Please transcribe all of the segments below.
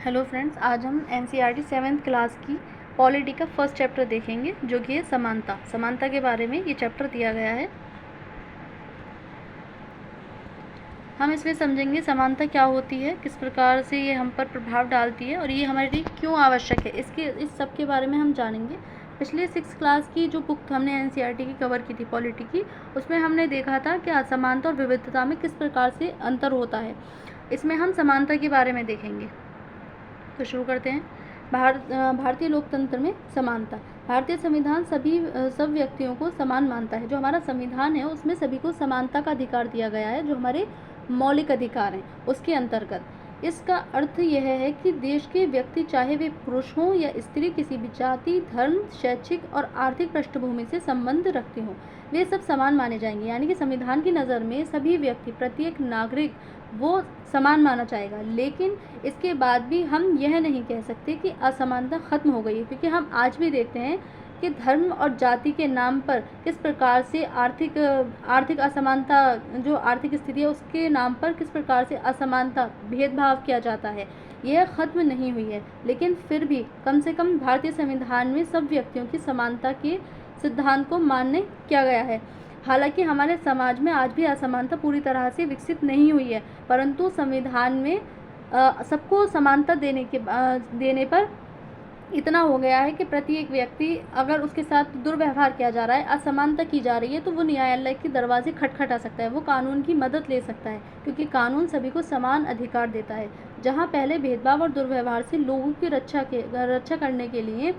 Hello friends, आज हम NCERT 7th class की पॉलिटी का फर्स्ट चैप्टर देखेंगे, जो कि है समानता के बारे में ये चैप्टर दिया गया है। हम इसमें समझेंगे समानता क्या होती है, किस प्रकार से ये हम पर प्रभाव डालती है और ये हमारे लिए क्यों आवश्यक है। इस सब के बारे में हम जानेंगे। पिछले 6th क्लास की जो बुक हमने एनसीईआरटी की कवर की थी पॉलिटी की, उसमें हमने देखा था कि असमानता और विविधता में किस प्रकार से अंतर होता है। इसमें हम समानता के बारे में देखेंगे। तो शुरू करते हैं। भारतीय लोकतंत्र में समानता। भारतीय संविधान सब व्यक्तियों को समान मानता है। जो हमारा संविधान है उसमें सभी को समानता का अधिकार दिया गया है, जो हमारे मौलिक अधिकार हैं उसके अंतर्गत। इसका अर्थ यह है कि देश के व्यक्ति, चाहे वे पुरुष हों या स्त्री, किसी भी जाति, धर्म, शैक्षिक और आर्थिक पृष्ठभूमि से संबंध रखते हों, वे सब समान माने जाएंगे। यानी कि संविधान की नज़र में सभी व्यक्ति, प्रत्येक नागरिक वो समान माना जाएगा। लेकिन इसके बाद भी हम यह नहीं कह सकते कि असमानता खत्म हो गई है, क्योंकि हम आज भी देखते हैं कि धर्म और जाति के नाम पर किस प्रकार से आर्थिक असमानता, जो आर्थिक स्थिति है उसके नाम पर किस प्रकार से असमानता, भेदभाव किया जाता है। यह खत्म नहीं हुई है, लेकिन फिर भी कम से कम भारतीय संविधान में सब व्यक्तियों की समानता के सिद्धांत को मान्य किया गया है। हालांकि हमारे समाज में आज भी असमानता पूरी तरह से विकसित नहीं हुई है, परंतु संविधान में सबको समानता देने पर इतना हो गया है कि प्रत्येक व्यक्ति, अगर उसके साथ दुर्व्यवहार किया जा रहा है, असमानता की जा रही है, तो वो न्यायालय के दरवाजे खटखटा सकता है, वो कानून की मदद ले सकता है, क्योंकि कानून सभी को समान अधिकार देता है। जहाँ पहले भेदभाव और दुर्व्यवहार से लोगों की रक्षा करने के लिए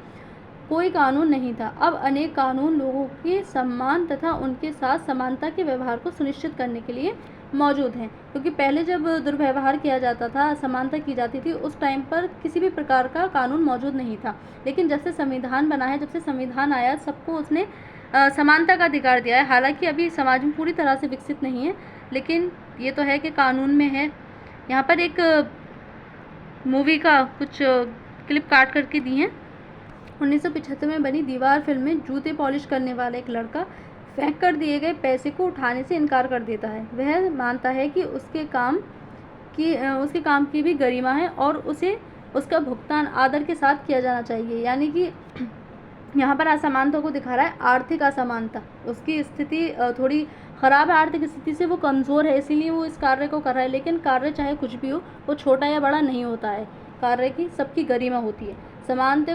कोई कानून नहीं था, अब अनेक कानून लोगों के सम्मान तथा उनके साथ समानता के व्यवहार को सुनिश्चित करने के लिए मौजूद हैं। क्योंकि पहले जब दुर्व्यवहार किया जाता था, असमानता की जाती थी, उस टाइम पर किसी भी प्रकार का कानून मौजूद नहीं था। लेकिन जब से संविधान बना है, जब से संविधान आया, सबको उसने समानता का अधिकार दिया है। हालांकि अभी समाज में पूरी तरह से विकसित नहीं है, लेकिन ये तो है कि कानून में है। यहाँ पर एक मूवी का कुछ क्लिप काट करके दी हैं। 1975 में बनी दीवार फिल्म में जूते पॉलिश करने वाला एक लड़का फेंक कर दिए गए पैसे को उठाने से इनकार कर देता है। वह मानता है कि उसके काम की भी गरिमा है और उसे उसका भुगतान आदर के साथ किया जाना चाहिए। यानी कि यहाँ पर असमानता को दिखा रहा है, आर्थिक असमानता। उसकी स्थिति थोड़ी खराब है, आर्थिक स्थिति से वो कमज़ोर है, इसीलिए वो इस कार्य को कर रहा है। लेकिन कार्य चाहे कुछ भी हो, वो छोटा या बड़ा नहीं होता है, कार्य की सबकी गरिमा होती है। समानता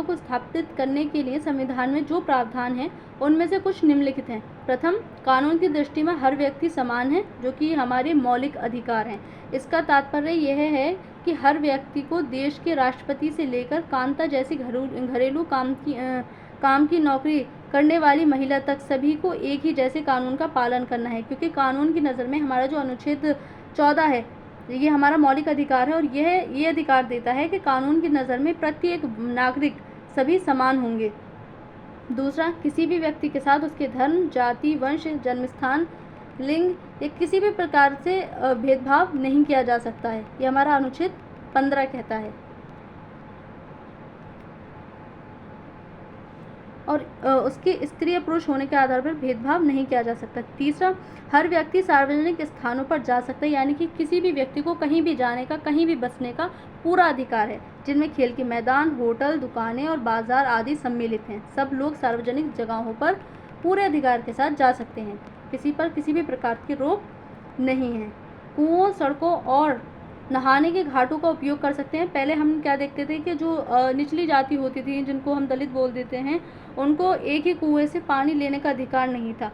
को स्थापित करने के लिए संविधान में जो प्रावधान हैं उनमें से कुछ निम्नलिखित हैं। प्रथम, कानून की दृष्टि में हर व्यक्ति समान है, जो कि हमारे मौलिक अधिकार हैं। इसका तात्पर्य यह है कि हर व्यक्ति को देश के राष्ट्रपति से लेकर कांता जैसी घरेलू काम की नौकरी करने वाली महिला तक सभी को एक ही जैसे कानून का पालन करना है। क्योंकि कानून की नज़र में हमारा जो अनुच्छेद 14 है, ये हमारा मौलिक अधिकार है और ये अधिकार देता है कि कानून की नज़र में प्रत्येक नागरिक सभी समान होंगे। दूसरा, किसी भी व्यक्ति के साथ उसके धर्म, जाति, वंश, जन्मस्थान, लिंग या किसी भी प्रकार से भेदभाव नहीं किया जा सकता है। ये हमारा अनुच्छेद 15 कहता है। और उसके स्त्री या पुरुष होने के आधार पर भेदभाव नहीं किया जा सकता। तीसरा, हर व्यक्ति सार्वजनिक स्थानों पर जा सकता है, यानी कि किसी भी व्यक्ति को कहीं भी जाने का, कहीं भी बसने का पूरा अधिकार है, जिनमें खेल के मैदान, होटल, दुकानें और बाजार आदि सम्मिलित हैं। सब लोग सार्वजनिक जगहों पर पूरे अधिकार के साथ जा सकते हैं, किसी पर किसी भी प्रकार की रोक नहीं है। कुओं, सड़कों और नहाने के घाटों का उपयोग कर सकते हैं। पहले हम क्या देखते थे कि जो निचली जाति होती थी, जिनको हम दलित बोल देते हैं, उनको एक ही कुएं से पानी लेने का अधिकार नहीं था,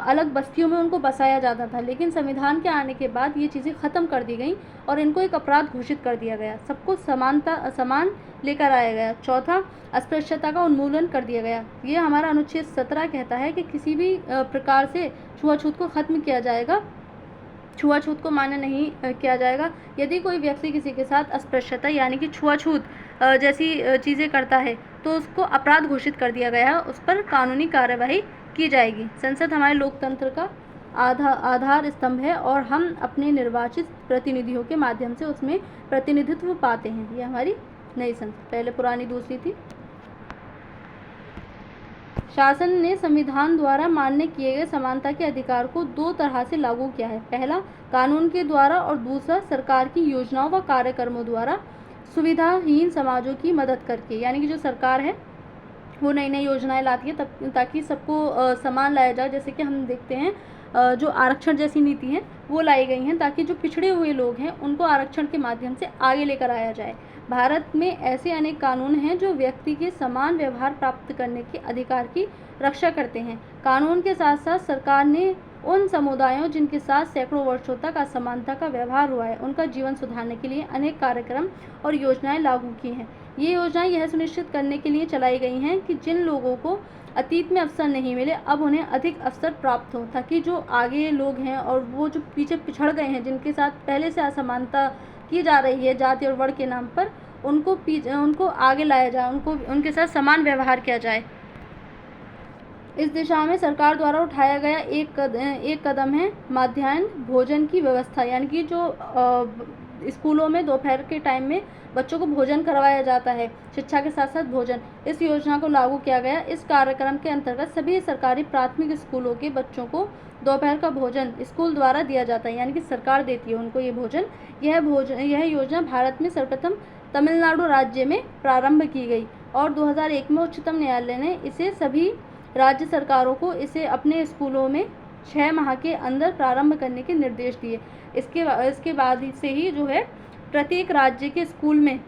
अलग बस्तियों में उनको बसाया जाता था। लेकिन संविधान के आने के बाद ये चीज़ें ख़त्म कर दी गई और इनको एक अपराध घोषित कर दिया गया, सबको समान लेकर आया गया। चौथा, अस्पृश्यता का उन्मूलन कर दिया गया। ये हमारा अनुच्छेद 17 कहता है कि किसी भी प्रकार से छुआछूत को ख़त्म किया जाएगा, छुआछूत को मान्य नहीं किया जाएगा। यदि कोई व्यक्ति किसी के साथ अस्पृश्यता यानी कि छुआछूत जैसी चीज़ें करता है, तो उसको अपराध घोषित कर दिया गया है, उस पर कानूनी कार्यवाही की जाएगी। संसद हमारे लोकतंत्र का आधार स्तंभ है और हम अपने निर्वाचित प्रतिनिधियों के माध्यम से उसमें प्रतिनिधित्व पाते हैं। ये हमारी नई संसद, पहले पुरानी दूसरी थी। शासन ने संविधान द्वारा मान्य किए गए समानता के अधिकार को दो तरह से लागू किया है। पहला, कानून के द्वारा, और दूसरा, सरकार की योजनाओं व कार्यक्रमों द्वारा सुविधाहीन समाजों की मदद करके। यानी कि जो सरकार है वो नई नई योजनाएं लाती है ताकि सबको समान लाया जाए। जैसे कि हम देखते हैं जो आरक्षण जैसी नीति है वो लाई गई हैं ताकि जो पिछड़े हुए लोग हैं उनको आरक्षण के माध्यम से आगे लेकर आया जाए। भारत में ऐसे अनेक कानून हैं जो व्यक्ति के समान व्यवहार प्राप्त करने के अधिकार की रक्षा करते हैं। कानून के साथ साथ सरकार ने उन समुदायों जिनके साथ सैकड़ों वर्षों तक असमानता का व्यवहार हुआ है उनका जीवन सुधारने के लिए अनेक कार्यक्रम और योजनाएं लागू की हैं। ये योजनाएं यह सुनिश्चित करने के लिए चलाई गई हैं कि जिन लोगों को अतीत में अवसर नहीं मिले अब उन्हें अधिक अवसर प्राप्त हो, ताकि जो आगे लोग हैं और वो जो पीछे पिछड़ गए हैं, जिनके साथ पहले से असमानता की जा रही है जाति और वर्ग के नाम पर, उनको आगे लाया जाए, उनके साथ समान व्यवहार किया जाए। इस दिशा में सरकार द्वारा उठाया गया एक कदम है मध्याह्न भोजन की व्यवस्था। यानी कि जो स्कूलों में दोपहर के टाइम में बच्चों को भोजन करवाया जाता है, शिक्षा के साथ साथ भोजन, इस योजना को लागू किया गया। इस कार्यक्रम के अंतर्गत सभी सरकारी प्राथमिक स्कूलों के बच्चों को दोपहर का भोजन स्कूल द्वारा दिया जाता है। यानी कि सरकार देती है उनको ये भोजन। यह योजना भारत में सर्वप्रथम तमिलनाडु राज्य में प्रारंभ की गई और 2001 में उच्चतम न्यायालय ने इसे सभी राज्य सरकारों को इसे अपने स्कूलों में 6 माह के अंदर प्रारंभ करने के निर्देश दिए। इसके बाद से ही जो है प्रत्येक राज्य के स्कूल में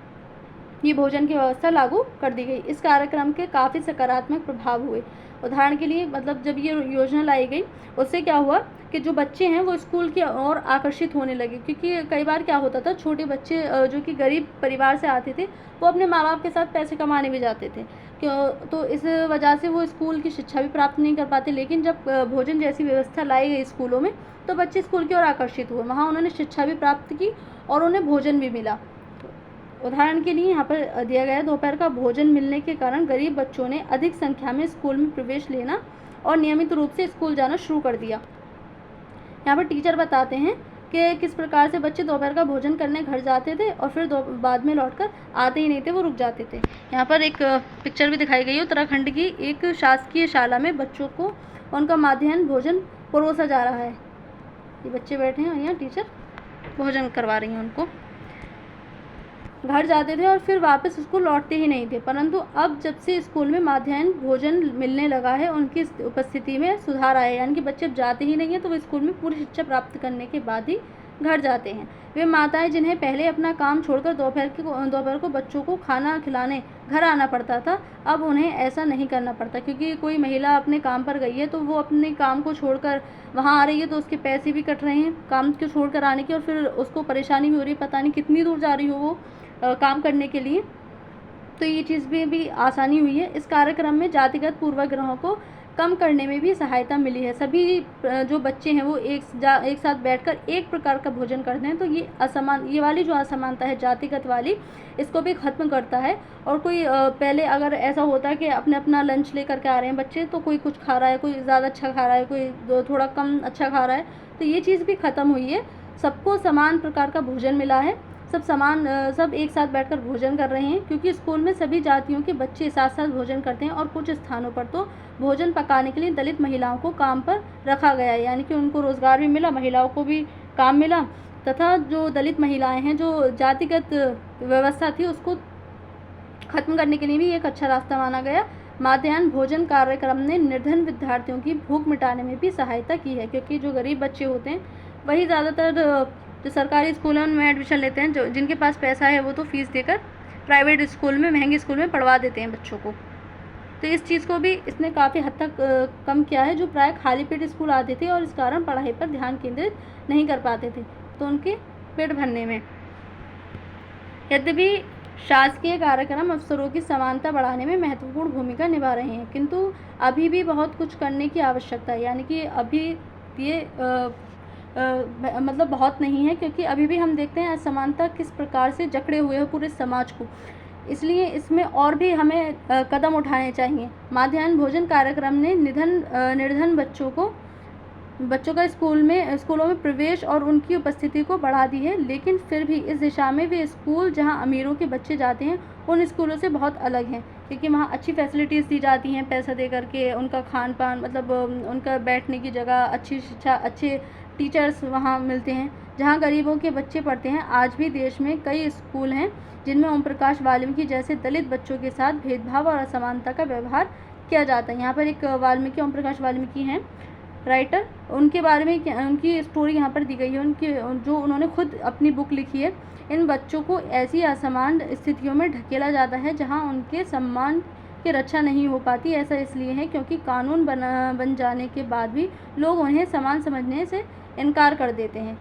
ये भोजन की व्यवस्था लागू कर दी गई। इस कार्यक्रम के काफ़ी सकारात्मक प्रभाव हुए। उदाहरण के लिए मतलब जब ये योजना लाई गई उससे क्या हुआ कि जो बच्चे हैं वो स्कूल की ओर आकर्षित होने लगे, क्योंकि कई बार क्या होता था, छोटे बच्चे जो कि गरीब परिवार से आते थे वो अपने माँ बाप के साथ पैसे कमाने भी जाते थे, तो इस वजह से वो स्कूल की शिक्षा भी प्राप्त नहीं कर पाते। लेकिन जब भोजन जैसी व्यवस्था लाई गई स्कूलों में तो बच्चे स्कूल की ओर आकर्षित हुए, वहाँ उन्होंने शिक्षा भी प्राप्त की और उन्हें भोजन भी मिला। उदाहरण के लिए यहाँ पर दिया गया, दोपहर का भोजन मिलने के कारण गरीब बच्चों ने अधिक संख्या में स्कूल में प्रवेश लेना और नियमित रूप से स्कूल जाना शुरू कर दिया। यहाँ पर टीचर बताते हैं कि किस प्रकार से बच्चे दोपहर का भोजन करने घर जाते थे और फिर बाद में लौटकर आते ही नहीं थे, वो रुक जाते थे। यहाँ पर एक पिक्चर भी दिखाई गई है उत्तराखंड की, एक शासकीय शाला में बच्चों को उनका मध्याह्न भोजन परोसा जा रहा है। ये बच्चे बैठे हैं और यहाँ टीचर भोजन करवा रही हैं उनको। घर जाते थे और फिर वापस स्कूल लौटते ही नहीं थे, परंतु अब जब से स्कूल में मध्याह्न भोजन मिलने लगा है उनकी उपस्थिति में सुधार आया। यानी कि बच्चे अब जाते ही नहीं हैं तो वे स्कूल में पूरी शिक्षा प्राप्त करने के बाद ही घर जाते हैं। वे माताएं जिन्हें पहले अपना काम छोड़कर दोपहर को बच्चों को खाना खिलाने घर आना पड़ता था, अब उन्हें ऐसा नहीं करना पड़ता, क्योंकि कोई महिला अपने काम पर गई है तो वो अपने काम को छोड़कर वहाँ आ रही है तो उसके पैसे भी कट रहे हैं काम को छोड़कर आने की, और फिर उसको परेशानी भी हो रही है, पता नहीं कितनी दूर जा रही हो वो काम करने के लिए। तो ये चीज़ भी आसानी हुई है। इस कार्यक्रम में जातिगत पूर्वाग्रहों को कम करने में भी सहायता मिली है। सभी जो बच्चे हैं वो एक साथ बैठकर एक प्रकार का भोजन करते हैं, तो ये वाली जो असमानता है जातिगत वाली, इसको भी ख़त्म करता है। और कोई पहले अगर ऐसा होता है कि अपना लंच लेकर के आ रहे हैं बच्चे, तो कोई कुछ खा रहा है, कोई ज़्यादा अच्छा खा रहा है, कोई थोड़ा कम अच्छा खा रहा है, तो ये चीज़ भी ख़त्म हुई है। सबको समान प्रकार का भोजन मिला है, सब एक साथ बैठकर भोजन कर रहे हैं, क्योंकि स्कूल में सभी जातियों के बच्चे साथ साथ भोजन करते हैं। और कुछ स्थानों पर तो भोजन पकाने के लिए दलित महिलाओं को काम पर रखा गया है, यानी कि उनको रोज़गार भी मिला, महिलाओं को भी काम मिला, तथा जो दलित महिलाएं हैं, जो जातिगत व्यवस्था थी उसको ख़त्म करने के लिए भी एक अच्छा रास्ता माना गया। मध्याह्न भोजन कार्यक्रम ने निर्धन विद्यार्थियों की भूख मिटाने में भी सहायता की है, क्योंकि जो गरीब बच्चे होते हैं वही ज़्यादातर जो सरकारी स्कूलों में एडमिशन लेते हैं, जो जिनके पास पैसा है वो तो फीस देकर प्राइवेट स्कूल में, महंगे स्कूल में पढ़वा देते हैं बच्चों को। तो इस चीज़ को भी इसने काफ़ी हद तक कम किया है। जो प्राय खाली पेट स्कूल आते थे और इस कारण पढ़ाई पर ध्यान केंद्रित नहीं कर पाते थे, तो उनके पेट भरने में। यद्यपि शासकीय कार्यक्रम अवसरों की समानता बढ़ाने में महत्वपूर्ण भूमिका निभा रहे हैं, किंतु अभी भी बहुत कुछ करने की आवश्यकता है। यानी कि अभी ये मतलब बहुत नहीं है, क्योंकि अभी भी हम देखते हैं असमानता किस प्रकार से जकड़े हुए हो पूरे समाज को। इसलिए इसमें और भी हमें कदम उठाने चाहिए। मध्याह्न भोजन कार्यक्रम ने निर्धन बच्चों का स्कूलों में प्रवेश और उनकी उपस्थिति को बढ़ा दी है, लेकिन फिर भी इस दिशा में वे स्कूल जहां अमीरों के बच्चे जाते हैं उन स्कूलों से बहुत अलग हैं। क्योंकि वहाँ अच्छी फैसिलिटीज़ दी जाती हैं पैसा दे करके, उनका खान पान मतलब उनका बैठने की जगह, अच्छी शिक्षा, अच्छे टीचर्स वहाँ मिलते हैं। जहाँ गरीबों के बच्चे पढ़ते हैं, आज भी देश में कई स्कूल हैं जिनमें ओम प्रकाश वाल्मीकि जैसे दलित बच्चों के साथ भेदभाव और असमानता का व्यवहार किया जाता है। यहाँ पर एक वाल्मीकि, ओम प्रकाश वाल्मीकि हैं राइटर, उनके बारे में उनकी स्टोरी यहाँ पर दी गई है। उनकी जो उन्होंने खुद अपनी बुक लिखी है। इन बच्चों को ऐसी असमान स्थितियों में ढकेला जाता है जहाँ उनके सम्मान की रक्षा नहीं हो पाती। ऐसा इसलिए है क्योंकि कानून बन जाने के बाद भी लोग उन्हें समान समझने से इनकार कर देते हैं,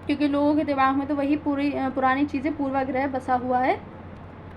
क्योंकि लोगों के दिमाग में तो वही पुरानी चीज़ें, पूर्वाग्रह बसा हुआ है।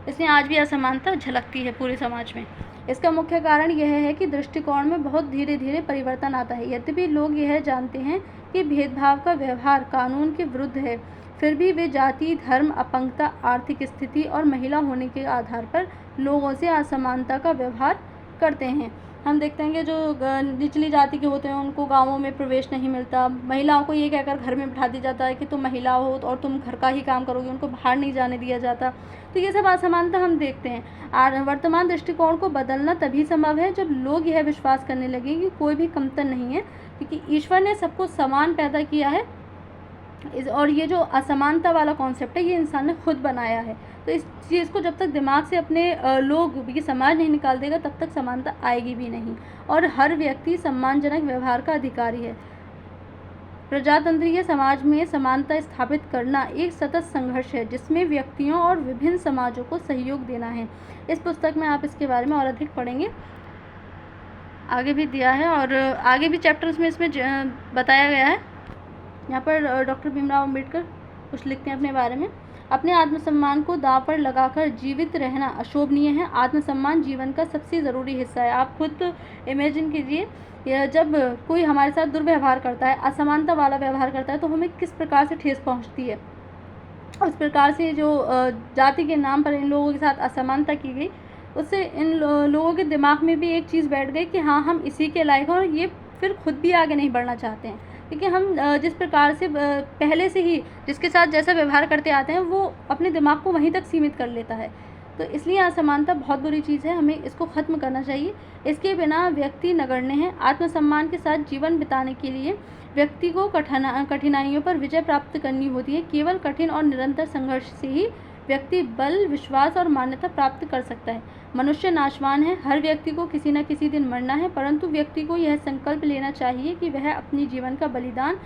इसलिए आज भी असमानता झलकती है पूरे समाज में। इसका मुख्य कारण यह है कि दृष्टिकोण में बहुत धीरे धीरे परिवर्तन आता है। यद्यपि लोग यह जानते हैं कि भेदभाव का व्यवहार कानून के विरुद्ध है, फिर भी वे जाति, धर्म, अपंगता, आर्थिक स्थिति और महिला होने के आधार पर लोगों से असमानता का व्यवहार करते हैं। हम देखते हैं कि जो निचली जाति के होते हैं उनको गांवों में प्रवेश नहीं मिलता। महिलाओं को ये कहकर घर में बिठा दिया जाता है कि तुम महिला हो और तुम घर का ही काम करोगे, उनको बाहर नहीं जाने दिया जाता। तो ये सब असमानता हम देखते हैं। वर्तमान दृष्टिकोण को बदलना तभी संभव है जब लोग यह विश्वास करने लगे कि कोई भी कमतर नहीं है, क्योंकि ईश्वर ने सबको समान पैदा किया है। और ये जो असमानता वाला कॉन्सेप्ट है, ये इंसान ने खुद बनाया है। तो इस चीज़ को जब तक दिमाग से अपने लोग, ये समाज नहीं निकाल देगा, तब तक समानता आएगी भी नहीं। और हर व्यक्ति सम्मानजनक व्यवहार का अधिकारी है। प्रजातंत्रीय समाज में समानता स्थापित करना एक सतत संघर्ष है, जिसमें व्यक्तियों और विभिन्न समाजों को सहयोग देना है। इस पुस्तक में आप इसके बारे में और अधिक पढ़ेंगे, आगे भी दिया है और आगे भी चैप्टर्स में इसमें बताया गया है। यहाँ पर डॉक्टर भीमराव अम्बेडकर कुछ लिखते हैं अपने बारे में। अपने आत्मसम्मान को दांव पर लगाकर जीवित रहना अशोभनीय है। आत्मसम्मान जीवन का सबसे ज़रूरी हिस्सा है। आप खुद इमेजिन कीजिए, जब कोई हमारे साथ दुर्व्यवहार करता है, असमानता वाला व्यवहार करता है, तो हमें किस प्रकार से ठेस पहुँचती है। उस प्रकार से जो जाति के नाम पर इन लोगों के साथ असमानता की गई, उससे इन लोगों के दिमाग में भी एक चीज़ बैठ गई कि हाँ, हम इसी के लायक हैं, और ये फिर खुद भी आगे नहीं बढ़ना चाहते हैं। क्योंकि हम जिस प्रकार से पहले से ही जिसके साथ जैसा व्यवहार करते आते हैं, वो अपने दिमाग को वहीं तक सीमित कर लेता है। तो इसलिए असमानता बहुत बुरी चीज़ है, हमें इसको ख़त्म करना चाहिए। इसके बिना व्यक्ति नगण्य है। आत्मसम्मान के साथ जीवन बिताने के लिए व्यक्ति को कठिनाइयों पर विजय प्राप्त करनी होती है। केवल कठिन और निरंतर संघर्ष से ही व्यक्ति बल, विश्वास और मान्यता प्राप्त कर सकता है। मनुष्य नाशवान है, हर व्यक्ति को किसी न किसी दिन मरना है, परंतु व्यक्ति को यह संकल्प लेना चाहिए कि वह अपने जीवन का बलिदान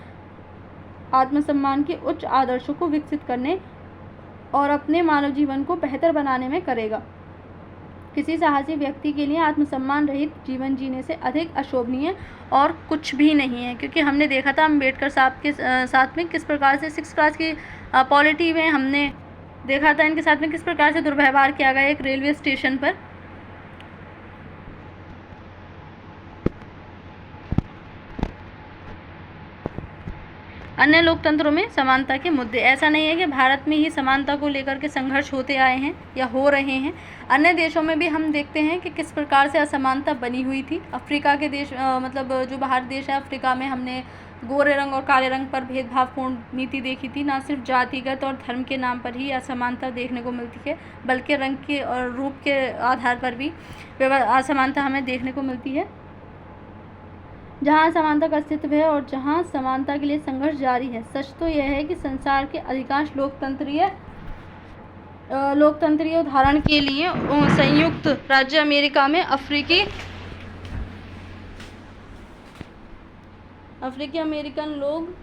आत्मसम्मान के उच्च आदर्शों को विकसित करने और अपने मानव जीवन को बेहतर बनाने में करेगा। किसी साहसी व्यक्ति के लिए आत्मसम्मान रहित जीवन जीने से अधिक अशोभनीय और कुछ भी नहीं है। क्योंकि हमने देखा था अम्बेडकर साहब के साथ में किस प्रकार से 6th क्लास की पॉलिटी में हमने देखा था इनके साथ में किस प्रकार से दुर्व्यवहार किया गया एक रेलवे स्टेशन पर। अन्य लोकतंत्रों में समानता के मुद्दे, ऐसा नहीं है कि भारत में ही समानता को लेकर के संघर्ष होते आए हैं या हो रहे हैं। अन्य देशों में भी हम देखते हैं कि किस प्रकार से असमानता बनी हुई थी। अफ्रीका के देश मतलब जो बाहर देश है, अफ्रीका में हमने गोरे रंग और काले रंग पर भेदभावपूर्ण नीति देखी थी। न सिर्फ जातिगत और धर्म के नाम पर ही असमानता देखने को मिलती है, बल्कि रंग के और रूप के आधार पर भी असमानता हमें देखने को मिलती है। जहाँ समानता का अस्तित्व है और जहाँ समानता के लिए संघर्ष जारी है। सच तो यह है कि संसार के अधिकांश लोकतंत्रीय उदाहरण के लिए संयुक्त राज्य अमेरिका में अफ्रीकी अमेरिकन लोग,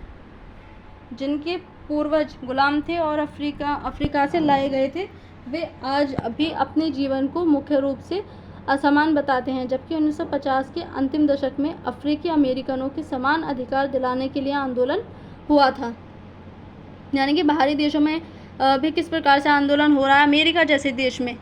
जिनके पूर्वज गुलाम थे और अफ्रीका से लाए गए थे, वे आज अभी अपने जीवन को मुख्य रूप से असमान बताते हैं। जबकि 1950 के अंतिम दशक में अफ्रीकी अमेरिकनों के समान अधिकार दिलाने के लिए आंदोलन हुआ था। यानी कि बाहरी देशों में भी किस प्रकार से आंदोलन हो रहा है। अमेरिका जैसे देश में,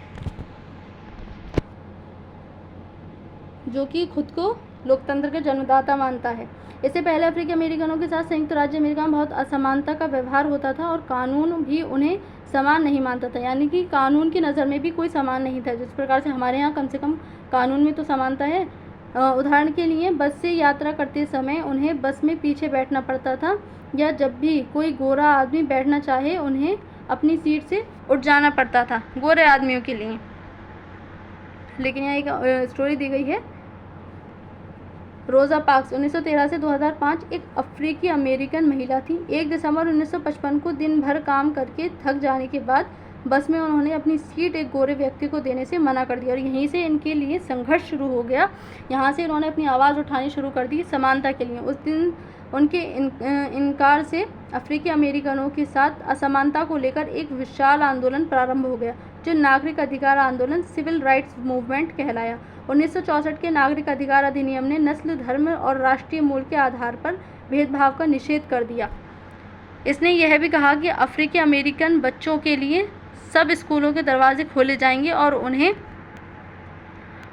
जो कि खुद को लोकतंत्र के जन्मदाता मानता है। इससे पहले अफ्रीकी अमेरिकनों के साथ संयुक्त राज्य अमेरिका में बहुत असमानता का व्यवहार होता था और कानून भी उन्हें समान नहीं मानता था। यानी कि कानून की नज़र में भी कोई समान नहीं था। जिस प्रकार से हमारे यहाँ कम से कम कानून में तो समानता है। उदाहरण के लिए बस से यात्रा करते समय उन्हें बस में पीछे बैठना पड़ता था, या जब भी कोई गोरा आदमी बैठना चाहे उन्हें अपनी सीट से उठ जाना पड़ता था, गोरे आदमियों के लिए। लेकिन यहाँ एक स्टोरी दी गई है। रोज़ा पार्क्स 1913 से 2005 एक अफ्रीकी अमेरिकन महिला थी। 1 दिसंबर 1955 को दिन भर काम करके थक जाने के बाद बस में उन्होंने अपनी सीट एक गोरे व्यक्ति को देने से मना कर दिया और यहीं से इनके लिए संघर्ष शुरू हो गया। यहाँ से इन्होंने अपनी आवाज़ उठानी शुरू कर दी समानता के लिए। उस दिन उनके इनकार से अफ्रीकी अमेरिकनों के साथ असमानता को लेकर एक विशाल आंदोलन प्रारंभ हो गया, जो नागरिक अधिकार आंदोलन सिविल राइट्स मूवमेंट कहलाया। 1964 के नागरिक अधिकार अधिनियम ने नस्ल, धर्म और राष्ट्रीय मूल के आधार पर भेदभाव का निषेध कर दिया। इसने यह भी कहा कि अफ्रीकी अमेरिकन बच्चों के लिए सब स्कूलों के दरवाजे खोले जाएंगे और उन्हें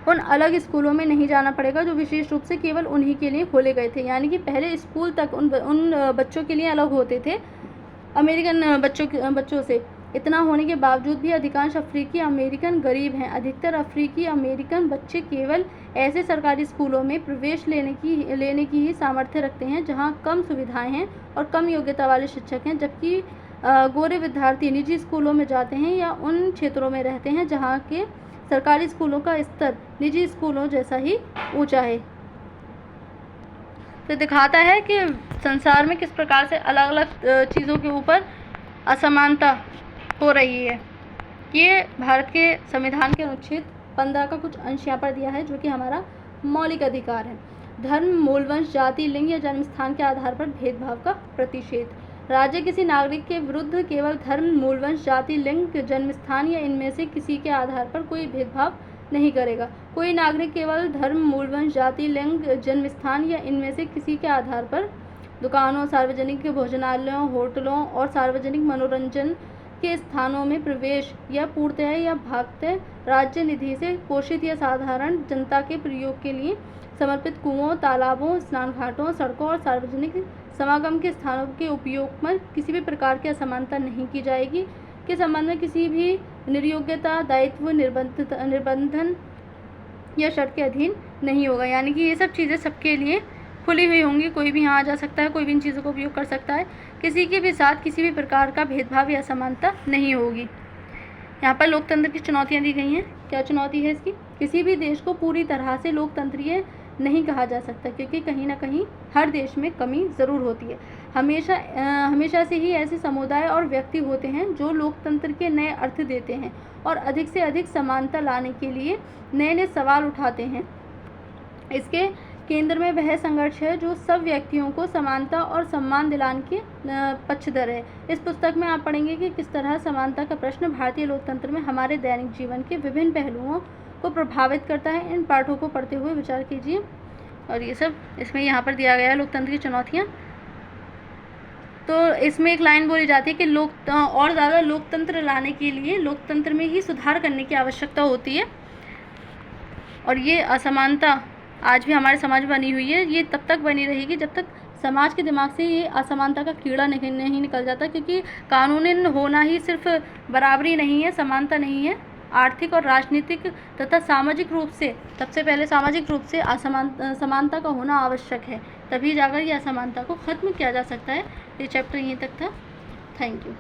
उन अलग स्कूलों में नहीं जाना पड़ेगा जो विशेष रूप से केवल उन्हीं के लिए खोले गए थे। यानी कि पहले स्कूल तक उन बच्चों के लिए अलग होते थे अमेरिकन बच्चों से। इतना होने के बावजूद भी अधिकांश अफ्रीकी अमेरिकन गरीब हैं। अधिकतर अफ्रीकी अमेरिकन बच्चे केवल ऐसे सरकारी स्कूलों में प्रवेश लेने की ही सामर्थ्य रखते हैं जहां कम सुविधाएं हैं और कम योग्यता वाले शिक्षक हैं, जबकि गोरे विद्यार्थी निजी स्कूलों में जाते हैं या उन क्षेत्रों में रहते हैं जहां के सरकारी स्कूलों का स्तर निजी स्कूलों जैसा ही ऊंचा है। तो दिखाता है कि संसार में किस प्रकार से अलग अलग चीज़ों के ऊपर असमानता हो रही है। ये भारत के संविधान के अनुच्छेद 15 का कुछ अंश यहाँ पर दिया है, जो कि हमारा मौलिक अधिकार है। धर्म, मूल वंश, जाति, लिंग या जन्म स्थान के आधार पर भेदभाव का प्रतिषेध। राज्य किसी नागरिक के विरुद्ध केवल धर्म, मूल वंश, जाति, लिंग, जन्म स्थान या इनमें से किसी के आधार पर कोई भेदभाव नहीं करेगा। कोई नागरिक केवल धर्म, मूल वंश, जाति, लिंग, जन्म स्थान या इनमें से किसी के आधार पर दुकानों, सार्वजनिक भोजनालयों, होटलों और सार्वजनिक मनोरंजन के स्थानों में प्रवेश या पूर्णतः या भागतः राज्य निधि से पोषित या साधारण जनता के प्रयोग के लिए समर्पित कुओं, तालाबों, स्नान घाटों, सड़कों और सार्वजनिक समागम के स्थानों के उपयोग में किसी भी प्रकार की असमानता नहीं की जाएगी। के संबंध में किसी भी निर्योग्यता, दायित्व, निर्बंधन या शर्त के अधीन नहीं होगा। यानी कि ये सब चीज़ें सबके लिए खुली हुई होंगी, कोई भी यहाँ आ जा सकता है, कोई भी इन चीज़ों का उपयोग कर सकता है। किसी के भी साथ किसी भी प्रकार का भेदभाव या असमानता नहीं होगी। यहाँ पर लोकतंत्र की चुनौतियाँ दी गई हैं। क्या चुनौती है इसकी? किसी भी देश को पूरी तरह से लोकतंत्रीय नहीं कहा जा सकता, क्योंकि कहीं ना कहीं हर देश में कमी ज़रूर होती है। हमेशा से ही ऐसे समुदाय और व्यक्ति होते हैं जो लोकतंत्र के नए अर्थ देते हैं और अधिक से अधिक समानता लाने के लिए नए नए सवाल उठाते हैं। इसके केंद्र में वह संघर्ष है जो सब व्यक्तियों को समानता और सम्मान दिलाने के पक्षधर है। इस पुस्तक में आप पढ़ेंगे कि किस तरह समानता का प्रश्न भारतीय लोकतंत्र में हमारे दैनिक जीवन के विभिन्न पहलुओं को प्रभावित करता है। इन पाठों को पढ़ते हुए विचार कीजिए। और ये सब इसमें यहाँ पर दिया गया है लोकतंत्र की चुनौतियाँ। तो इसमें एक लाइन बोली जाती है कि और ज़्यादा लोकतंत्र लाने के लिए लोकतंत्र में ही सुधार करने की आवश्यकता होती है। और ये असमानता आज भी हमारे समाज में बनी हुई है। ये तब तक बनी रहेगी जब तक समाज के दिमाग से ये असमानता का कीड़ा नहीं निकल जाता, क्योंकि कानून होना ही सिर्फ बराबरी नहीं है, समानता नहीं है। आर्थिक और राजनीतिक तथा सामाजिक रूप से, सबसे पहले सामाजिक रूप से समानता का होना आवश्यक है, तभी जाकर ये असमानता को ख़त्म किया जा सकता है। ये चैप्टर यहीं तक था। Thank you.